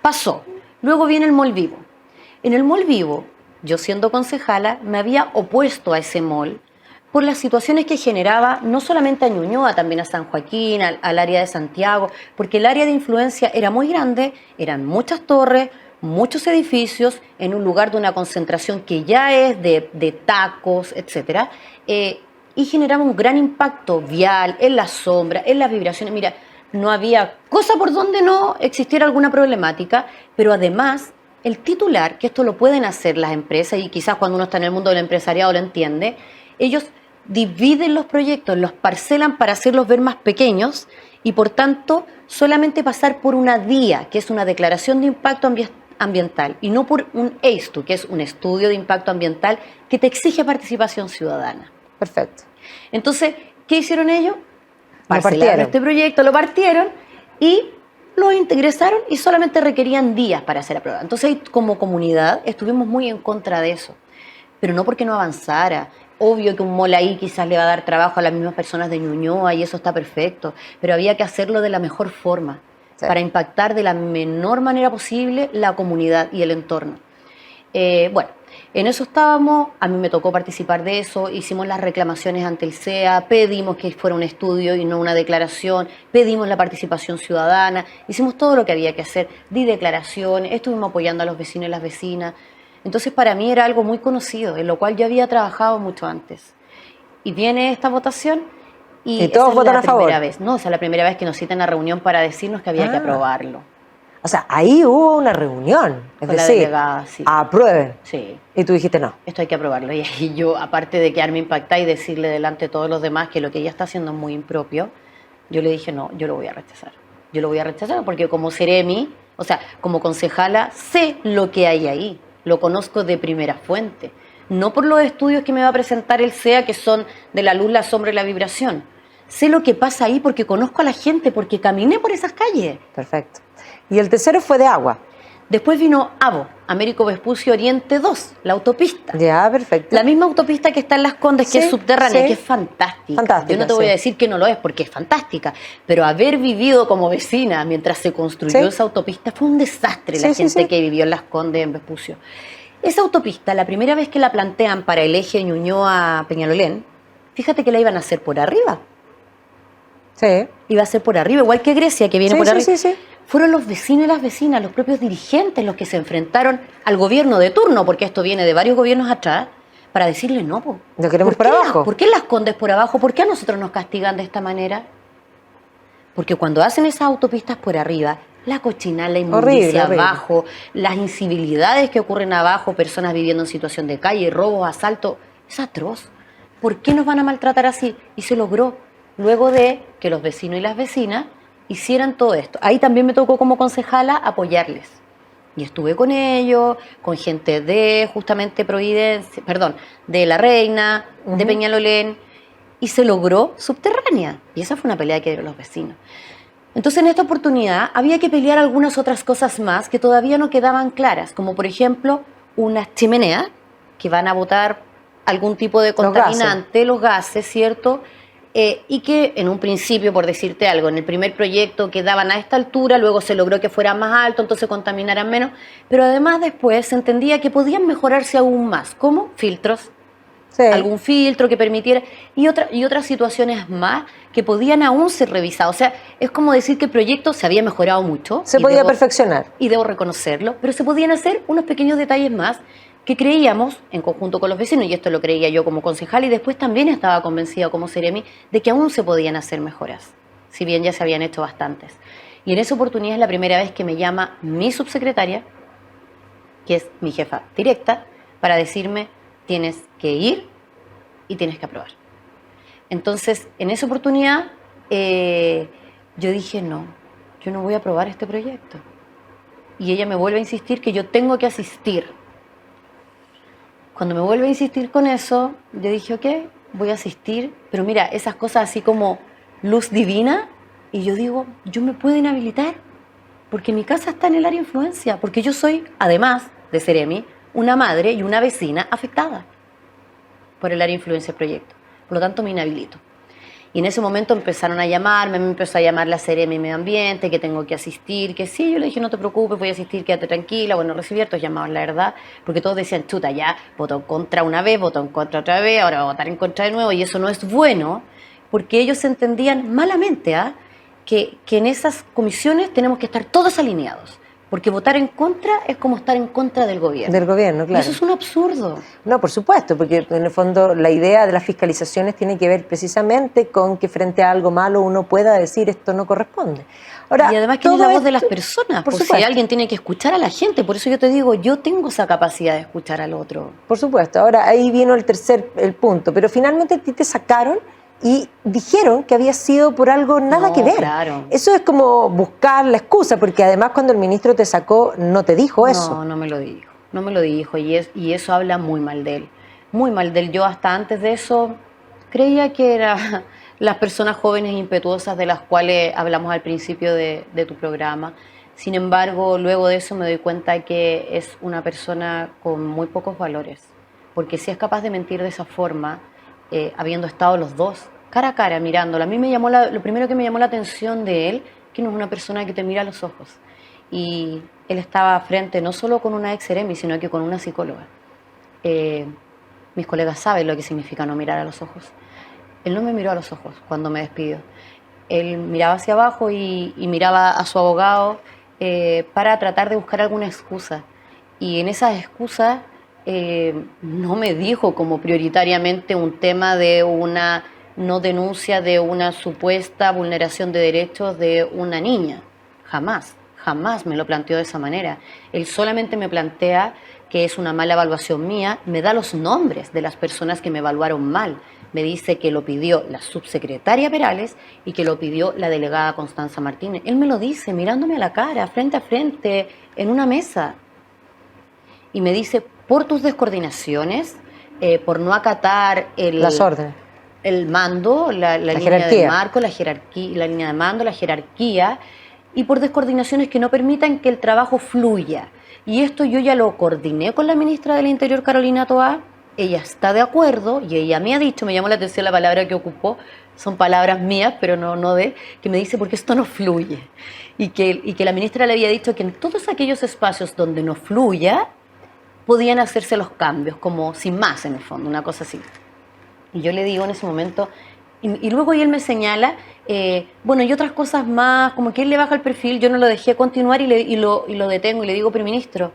Pasó. Luego viene el mall Vivo. En el mall Vivo, yo siendo concejala, me había opuesto a ese mall por las situaciones que generaba no solamente a Ñuñoa, también a San Joaquín, al área de Santiago, porque el área de influencia era muy grande, eran muchas torres, muchos edificios, en un lugar de una concentración que ya es de tacos, etc. Y generaba un gran impacto vial, en la sombra, en las vibraciones. Mira, no había cosa por donde no existiera alguna problemática, pero además el titular, que esto lo pueden hacer las empresas, y quizás cuando uno está en el mundo del empresariado lo entiende, ellos dividen los proyectos, los parcelan para hacerlos ver más pequeños y por tanto solamente pasar por una DIA, que es una declaración de impacto ambiental, y no por un EISTU, que es un estudio de impacto ambiental que te exige participación ciudadana. Perfecto. Entonces, ¿qué hicieron ellos? Parcelaron este proyecto, lo partieron y lo ingresaron y solamente requerían días para ser aprobado. Entonces, como comunidad, estuvimos muy en contra de eso, pero no porque no avanzara. Obvio que un mall ahí quizás le va a dar trabajo a las mismas personas de Ñuñoa y eso está perfecto, pero había que hacerlo de la mejor forma, sí, para impactar de la menor manera posible la comunidad y el entorno. Bueno, en eso estábamos, a mí me tocó participar de eso, hicimos las reclamaciones ante el CEA, pedimos que fuera un estudio y no una declaración, pedimos la participación ciudadana, hicimos todo lo que había que hacer, di declaraciones, estuvimos apoyando a los vecinos y las vecinas. Entonces para mí era algo muy conocido, en lo cual yo había trabajado mucho antes. Y viene esta votación y todos votan a favor. Vez. No, esa es la primera vez que nos citan a reunión para decirnos que había que aprobarlo. O sea, ahí hubo una reunión, es decir, la delegada, sí, aprueben. Sí. Y tú dijiste no. Esto hay que aprobarlo. Y ahí yo, aparte de quedarme impactada y decirle delante de todos los demás que lo que ella está haciendo es muy impropio, yo le dije no, yo lo voy a rechazar. Yo lo voy a rechazar porque como Ceremi, o sea, como concejala, sé lo que hay ahí. Lo conozco de primera fuente, no por los estudios que me va a presentar el CEA, que son de la luz, la sombra y la vibración. Sé lo que pasa ahí porque conozco a la gente, porque caminé por esas calles. Perfecto. Y el tercero fue de agua. Después vino AVO, Américo Vespucio Oriente 2, la autopista. Ya, perfecto. La misma autopista que está en Las Condes, sí, que es subterránea, sí, que es fantástica. Fantástica. Yo no te voy a decir que no lo es, porque es fantástica, pero haber vivido como vecina mientras se construyó, sí, esa autopista fue un desastre, sí, la gente que vivió en Las Condes, en Vespucio. Esa autopista, la primera vez que la plantean para el eje Ñuñoa-Peñalolén, fíjate que la iban a hacer por arriba. Sí. Iba a ser por arriba, igual que Grecia, que viene por arriba. Sí, sí, sí. Fueron los vecinos y las vecinas, los propios dirigentes, los que se enfrentaron al gobierno de turno, porque esto viene de varios gobiernos atrás, para decirle no, po. Lo queremos por abajo. ¿Por qué Las Condes por abajo? ¿Por qué a nosotros nos castigan de esta manera? Porque cuando hacen esas autopistas por arriba, la cochinada, la inmundicia abajo, las incivilidades que ocurren abajo, personas viviendo en situación de calle, robos, asaltos, es atroz. ¿Por qué nos van a maltratar así? Y se logró luego de que los vecinos y las vecinas hicieran todo esto. Ahí también me tocó como concejala apoyarles. Y estuve con ellos, con gente de justamente Providencia, perdón, de La Reina, de Peñalolén, y se logró subterránea. Y esa fue una pelea que dieron los vecinos. Entonces en esta oportunidad había que pelear algunas otras cosas más que todavía no quedaban claras, como por ejemplo unas chimeneas que van a botar algún tipo de contaminante, los gases, ¿cierto? y que en un principio, por decirte algo, en el primer proyecto quedaban a esta altura, luego se logró que fuera más alto, entonces contaminaran menos, pero además después se entendía que podían mejorarse aún más, como filtros, Sí. algún filtro que permitiera, y otras situaciones más que podían aún ser revisadas. O sea, es como decir que el proyecto se había mejorado mucho. Se podía perfeccionar. Y debo reconocerlo, pero se podían hacer unos pequeños detalles más que creíamos, en conjunto con los vecinos, y esto lo creía yo como concejal, y después también estaba convencida como Seremi, de que aún se podían hacer mejoras, si bien ya se habían hecho bastantes. Y en esa oportunidad es la primera vez que me llama mi subsecretaria, que es mi jefa directa, para decirme, tienes que ir y tienes que aprobar. Entonces, en esa oportunidad, yo dije, no, yo no voy a aprobar este proyecto. Y ella me vuelve a insistir que yo tengo que asistir. Cuando me vuelve a insistir con eso, yo dije, ok, voy a asistir, pero mira, esas cosas así como luz divina, y yo digo, yo me puedo inhabilitar, porque mi casa está en el área de influencia, porque yo soy, además de Seremi, una madre y una vecina afectada por el área de influencia del proyecto. Por lo tanto, me inhabilito. Y en ese momento empezaron a llamarme, me empezó a llamar la Seremi Medio Ambiente, que tengo que asistir, que sí, yo le dije, no te preocupes, voy a asistir, quédate tranquila. Bueno, recibí hartos llamados, la verdad, porque todos decían, chuta, ya, votó en contra una vez, votó en contra otra vez, ahora va a votar en contra de nuevo, y eso no es bueno, porque ellos entendían malamente que en esas comisiones tenemos que estar todos alineados. Porque votar en contra es como estar en contra del gobierno. Del gobierno, claro. Y eso es un absurdo. No, por supuesto, porque en el fondo la idea de las fiscalizaciones tiene que ver precisamente con que frente a algo malo uno pueda decir esto no corresponde. Ahora, y además, ¿quién es la voz de las personas? Por si alguien tiene que escuchar a la gente. Por eso yo te digo, yo tengo esa capacidad de escuchar al otro. Por supuesto. Ahora, ahí vino el punto. Pero finalmente a ti te sacaron y dijeron que había sido por algo nada que ver. Claro. Eso es como buscar la excusa, porque además cuando el ministro te sacó no te dijo eso. No, no me lo dijo. No me lo dijo y eso habla muy mal de él. Muy mal de él. Yo hasta antes de eso creía que eran las personas jóvenes e impetuosas de las cuales hablamos al principio de tu programa. Sin embargo, luego de eso me doy cuenta que es una persona con muy pocos valores. Porque si es capaz de mentir de esa forma, habiendo estado los dos cara a cara mirándolo. A mí lo primero que me llamó la atención de él, que no es una persona que te mira a los ojos. Y él estaba frente no solo con una ex Seremi, sino que con una psicóloga. Mis colegas saben lo que significa no mirar a los ojos. Él no me miró a los ojos cuando me despidió. Él miraba hacia abajo y miraba a su abogado para tratar de buscar alguna excusa. Y en esas excusas no me dijo como prioritariamente un tema de una no denuncia de una supuesta vulneración de derechos de una niña. Jamás me lo planteó de esa manera. Él solamente me plantea que es una mala evaluación mía, me da los nombres de las personas que me evaluaron mal. Me dice que lo pidió la subsecretaria Perales y que lo pidió la delegada Constanza Martínez. Él me lo dice mirándome a la cara, frente a frente, en una mesa. Y me dice, por tus descoordinaciones, por no acatar las órdenes, el mando, la línea de marco, la jerarquía, la línea de mando, la jerarquía, y por descoordinaciones que no permitan que el trabajo fluya. Y esto yo ya lo coordiné con la ministra del Interior, Carolina Toá. Ella está de acuerdo y ella me ha dicho, me llamó la atención la palabra que ocupó, son palabras mías, pero no de, que me dice porque esto no fluye. Y que la ministra le había dicho que en todos aquellos espacios donde no fluya, podían hacerse los cambios, como sin más en el fondo, una cosa así. Y yo le digo en ese momento, y luego él me señala, bueno, y otras cosas más, como que él le baja el perfil, yo no lo dejé continuar y lo detengo y le digo, pero ministro,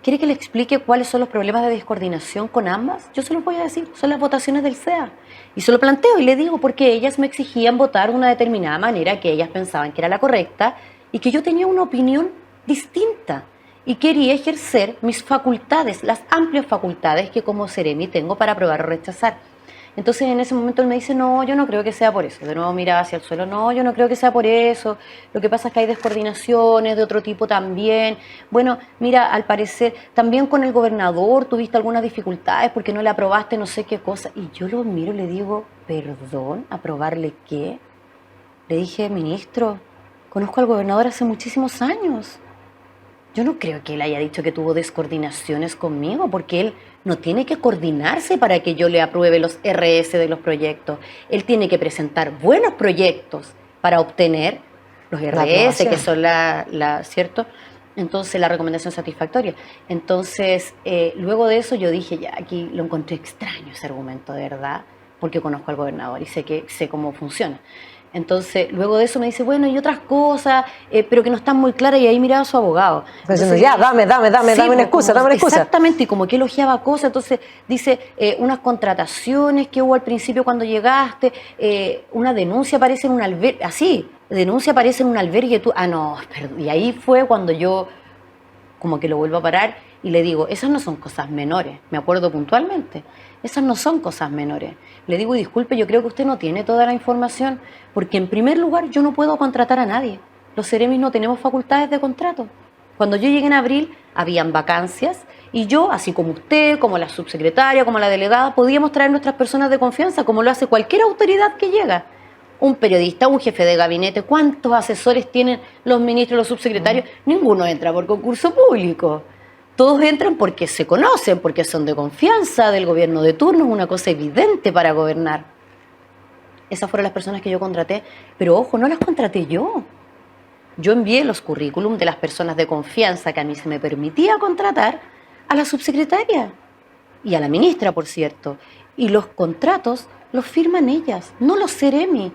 ¿quiere que le explique cuáles son los problemas de descoordinación con ambas? Yo se los voy a decir, son las votaciones del CEA. Y se lo planteo y le digo, porque ellas me exigían votar de una determinada manera que ellas pensaban que era la correcta y que yo tenía una opinión distinta y quería ejercer mis facultades, las amplias facultades que como Seremi tengo para aprobar o rechazar. Entonces en ese momento él me dice, no, yo no creo que sea por eso. De nuevo mira hacia el suelo, no, yo no creo que sea por eso. Lo que pasa es que hay descoordinaciones de otro tipo también. Bueno, mira, al parecer, también con el gobernador tuviste algunas dificultades porque no le aprobaste no sé qué cosa. Y yo lo miro y le digo, perdón, ¿aprobarle qué? Le dije, ministro, conozco al gobernador hace muchísimos años. Yo no creo que él haya dicho que tuvo descoordinaciones conmigo, porque él no tiene que coordinarse para que yo le apruebe los RS de los proyectos. Él tiene que presentar buenos proyectos para obtener los RS, que son ¿cierto? Entonces, la recomendación satisfactoria. Entonces, luego de eso yo dije, ya, aquí lo encontré extraño ese argumento, de verdad, porque conozco al gobernador y sé cómo funciona. Entonces, luego de eso me dice, bueno, y otras cosas, pero que no están muy claras, y ahí miraba a su abogado. Entonces, ya, dame una excusa, dame una excusa. Exactamente, y como que elogiaba cosas, entonces dice, unas contrataciones que hubo al principio cuando llegaste, una denuncia aparece en un albergue, así, denuncia aparece en un albergue, no, perdón. Y ahí fue cuando yo como que lo vuelvo a parar y le digo, esas no son cosas menores, me acuerdo puntualmente, esas no son cosas menores. Le digo, disculpe, yo creo que usted no tiene toda la información, porque en primer lugar yo no puedo contratar a nadie. Los Ceremis no tenemos facultades de contrato. Cuando yo llegué en abril, habían vacancias y yo, así como usted, como la subsecretaria, como la delegada, podíamos traer nuestras personas de confianza, como lo hace cualquier autoridad que llega. Un periodista, un jefe de gabinete, ¿cuántos asesores tienen los ministros, los subsecretarios? Ninguno entra por concurso público. Todos entran porque se conocen, porque son de confianza del gobierno de turno, es una cosa evidente para gobernar. Esas fueron las personas que yo contraté, pero ojo, no las contraté yo. Yo envié los currículum de las personas de confianza que a mí se me permitía contratar a la subsecretaria y a la ministra, por cierto. Y los contratos los firman ellas, no los Ceremi.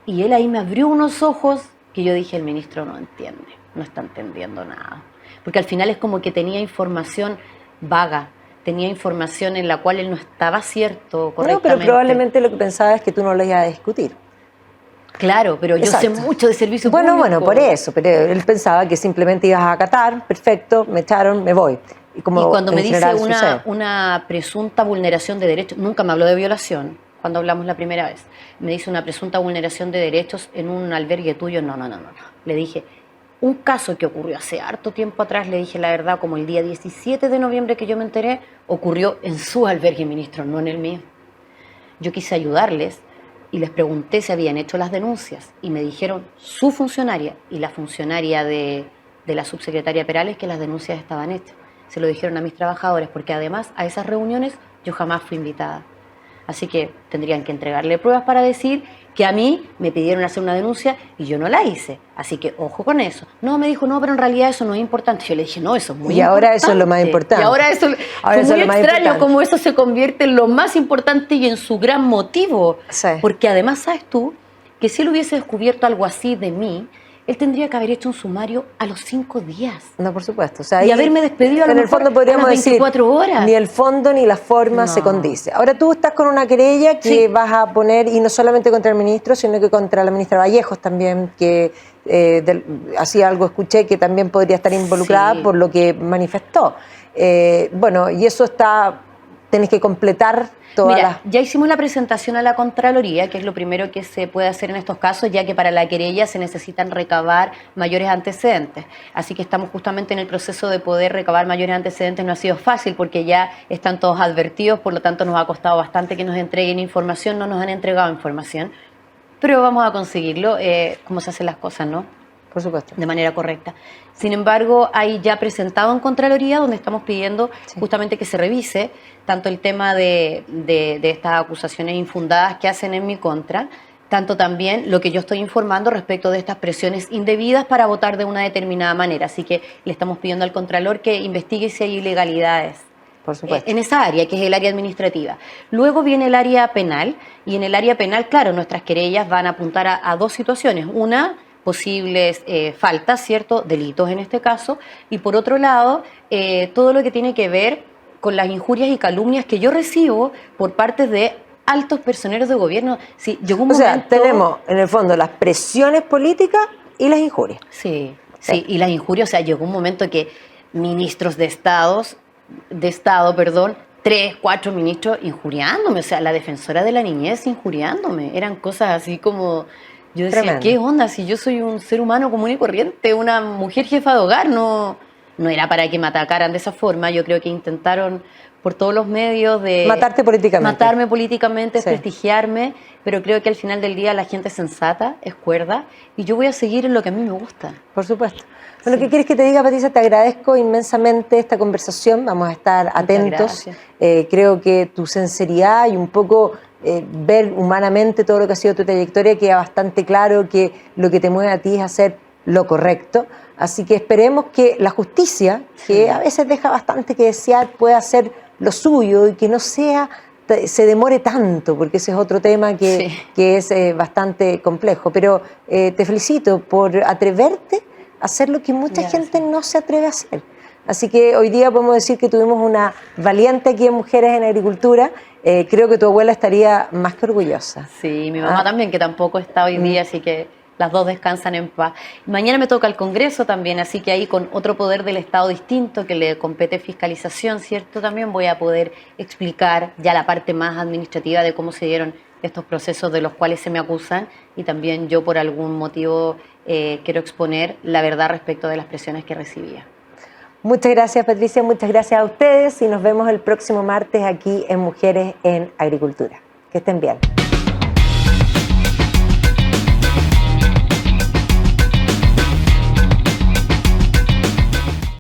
Y él ahí me abrió unos ojos que yo dije, el ministro no entiende, no está entendiendo nada. Porque al final es como que tenía información vaga, tenía información en la cual él no estaba cierto correctamente. No, pero probablemente lo que pensaba es que tú no lo ibas a discutir. Claro, pero yo sé mucho de servicio público. Bueno, por eso, pero él pensaba que simplemente ibas a acatar, perfecto, me echaron, me voy. Y cuando me dice una presunta vulneración de derechos, nunca me habló de violación, cuando hablamos la primera vez, me dice una presunta vulneración de derechos en un albergue tuyo, no. Le dije, un caso que ocurrió hace harto tiempo atrás, le dije la verdad, como el día 17 de noviembre que yo me enteré, ocurrió en su albergue, ministro, no en el mío. Yo quise ayudarles y les pregunté si habían hecho las denuncias y me dijeron su funcionaria y la funcionaria de la subsecretaria Perales que las denuncias estaban hechas. Se lo dijeron a mis trabajadores porque además a esas reuniones yo jamás fui invitada. Así que tendrían que entregarle pruebas para decir que a mí me pidieron hacer una denuncia y yo no la hice. Así que ojo con eso. No, me dijo, no, pero en realidad eso no es importante. Yo le dije, no, eso es muy importante. Y ahora eso es lo más importante. Y ahora eso es muy extraño cómo eso se convierte en lo más importante y en su gran motivo. Sí. Porque además, ¿sabes tú? Que si él hubiese descubierto algo así de mí, él tendría que haber hecho un sumario a los 5 días. No, por supuesto. O sea, y haberme despedido a lo mejor fondo podríamos a las 24 horas. Ni el fondo ni la forma se condice. Ahora tú estás con una querella que vas a poner, y no solamente contra el ministro, sino que contra la ministra Vallejos también, que así algo escuché, que también podría estar involucrada por lo que manifestó. Bueno, y eso está... Tenés que completar todas las... Ya hicimos la presentación a la Contraloría, que es lo primero que se puede hacer en estos casos, ya que para la querella se necesitan recabar mayores antecedentes. Así que estamos justamente en el proceso de poder recabar mayores antecedentes. No ha sido fácil porque ya están todos advertidos, por lo tanto nos ha costado bastante que nos entreguen información, no nos han entregado información, pero vamos a conseguirlo, como se hacen las cosas, ¿no? Por supuesto. De manera correcta. Sin embargo, hay ya presentado en Contraloría donde estamos pidiendo justamente que se revise tanto el tema de estas acusaciones infundadas que hacen en mi contra, tanto también lo que yo estoy informando respecto de estas presiones indebidas para votar de una determinada manera. Así que le estamos pidiendo al Contralor que investigue si hay ilegalidades. Por supuesto. En esa área, que es el área administrativa. Luego viene el área penal, y en el área penal, claro, nuestras querellas van a apuntar a dos situaciones. Una, posibles faltas, ¿cierto? Delitos en este caso. Y por otro lado, todo lo que tiene que ver con las injurias y calumnias que yo recibo por parte de altos personeros de gobierno. Sí, llegó un momento... sea, tenemos en el fondo las presiones políticas y las injurias. Sí, y las injurias, o sea, llegó un momento que ministros de Estado, 3, 4 ministros injuriándome, o sea, la defensora de la niñez injuriándome. Eran cosas así como... Yo decía, tremendo. ¿Qué onda? Si yo soy un ser humano común y corriente, una mujer jefa de hogar, no era para que me atacaran de esa forma. Yo creo que intentaron por todos los medios de... Matarte políticamente. Matarme políticamente, desprestigiarme, pero creo que al final del día la gente es sensata, es cuerda, y yo voy a seguir en lo que a mí me gusta. Por supuesto. Bueno, ¿qué quieres que te diga, Patricia? Te agradezco inmensamente esta conversación, vamos a estar atentos. Creo que tu sinceridad y un poco ver humanamente todo lo que ha sido tu trayectoria queda bastante claro que lo que te mueve a ti es hacer lo correcto. Así que esperemos que la justicia, que a veces deja bastante que desear, pueda hacer lo suyo y que no se demore tanto, porque ese es otro tema que es bastante complejo. Pero te felicito por atreverte a hacer lo que mucha gente no se atreve a hacer. Así que hoy día podemos decir que tuvimos una valiente aquí en Mujeres en Agricultura. Creo que tu abuela estaría más que orgullosa. Sí, mi mamá también, que tampoco está hoy día, así que las dos descansan en paz. Mañana me toca el Congreso también, así que ahí con otro poder del Estado distinto que le compete fiscalización, ¿cierto? También voy a poder explicar ya la parte más administrativa de cómo se dieron estos procesos de los cuales se me acusan, y también yo por algún motivo quiero exponer la verdad respecto de las presiones que recibía. Muchas gracias, Patricia, muchas gracias a ustedes y nos vemos el próximo martes aquí en Mujeres en Agricultura. Que estén bien.